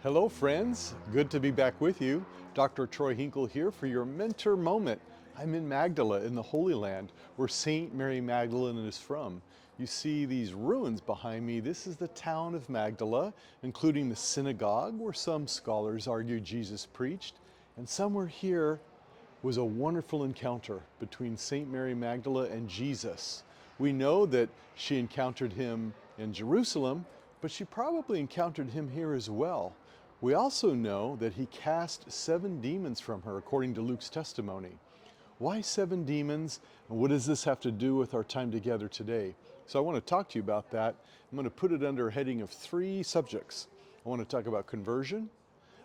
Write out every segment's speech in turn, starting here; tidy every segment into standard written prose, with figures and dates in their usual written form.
Hello, friends. Good to be back with you. Dr. Troy Hinkle here for your mentor moment. I'm in Magdala in the Holy Land, where St. Mary Magdalene is from. You see these ruins behind me. This is the town of Magdala, including the synagogue where some scholars argue Jesus preached. And somewhere here was a wonderful encounter between St. Mary Magdala and Jesus. We know that she encountered him in Jerusalem, but she probably encountered him here as well. We also know that he cast 7 demons from her, according to Luke's testimony. Why 7 demons, and what does this have to do with our time together today? So I want to talk to you about that. I'm going to put it under a heading of 3 subjects. I want to talk about conversion,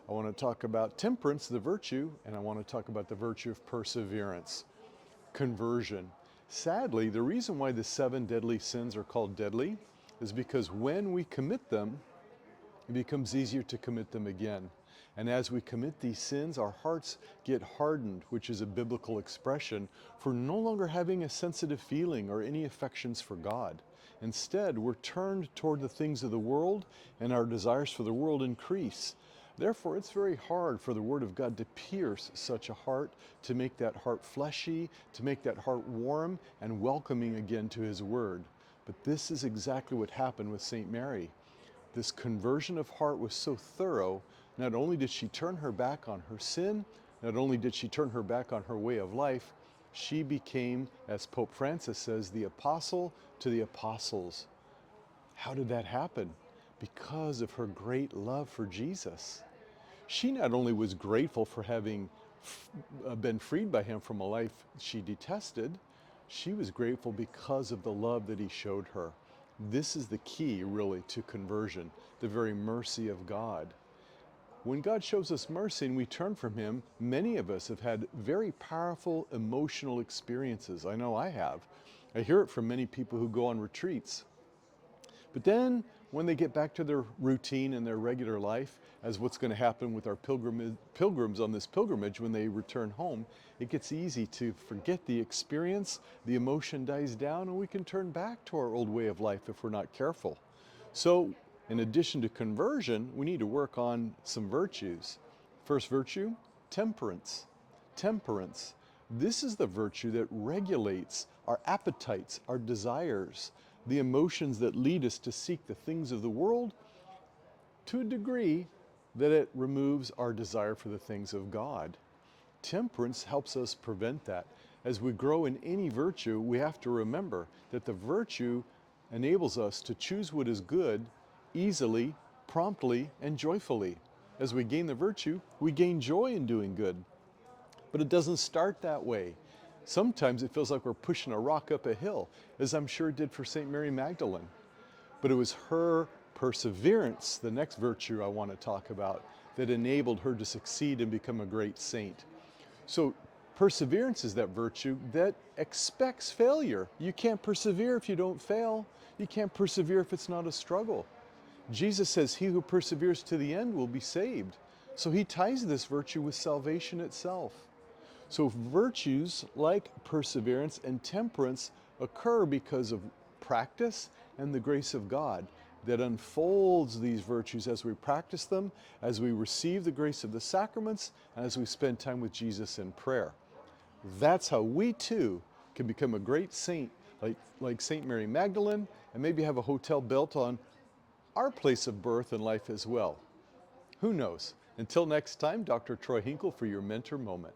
I want to talk about temperance, the virtue, and I want to talk about the virtue of perseverance. Conversion. Sadly, the reason why the 7 deadly sins are called deadly is because when we commit them, it becomes easier to commit them again. And as we commit these sins, our hearts get hardened, which is a biblical expression for no longer having a sensitive feeling or any affections for God. Instead, we're turned toward the things of the world, and our desires for the world increase. Therefore, it's very hard for the Word of God to pierce such a heart, to make that heart fleshy, to make that heart warm and welcoming again to His Word. But this is exactly what happened with St. Mary. This conversion of heart was so thorough, not only did she turn her back on her sin, not only did she turn her back on her way of life, she became, as Pope Francis says, the apostle to the apostles. How did that happen? Because of her great love for Jesus. She not only was grateful for having been freed by him from a life she detested, she was grateful because of the love that he showed her. This is the key, really, to conversion, the very mercy of God. When God shows us mercy and we turn from Him, many of us have had very powerful emotional experiences. I know I have. I hear it from many people who go on retreats. But then, when they get back to their routine and their regular life, as what's going to happen with our pilgrims on this pilgrimage when they return home, it gets easy to forget the experience, the emotion dies down, and we can turn back to our old way of life if we're not careful. So, in addition to conversion, we need to work on some virtues. First virtue, temperance. Temperance. This is the virtue that regulates our appetites, our desires, the emotions that lead us to seek the things of the world to a degree that it removes our desire for the things of God. Temperance helps us prevent that. As we grow in any virtue, we have to remember that the virtue enables us to choose what is good easily, promptly, and joyfully. As we gain the virtue, we gain joy in doing good. But it doesn't start that way. Sometimes it feels like we're pushing a rock up a hill, as I'm sure it did for St. Mary Magdalene. But it was her perseverance, the next virtue I want to talk about, that enabled her to succeed and become a great saint. So perseverance is that virtue that expects failure. You can't persevere if you don't fail. You can't persevere if it's not a struggle. Jesus says, "He who perseveres to the end will be saved." So he ties this virtue with salvation itself. So virtues like perseverance and temperance occur because of practice and the grace of God that unfolds these virtues as we practice them, as we receive the grace of the sacraments, and as we spend time with Jesus in prayer. That's how we too can become a great saint like St. Mary Magdalene, and maybe have a hotel built on our place of birth and life as well. Who knows? Until next time, Dr. Troy Hinkle for your Mentor Moment.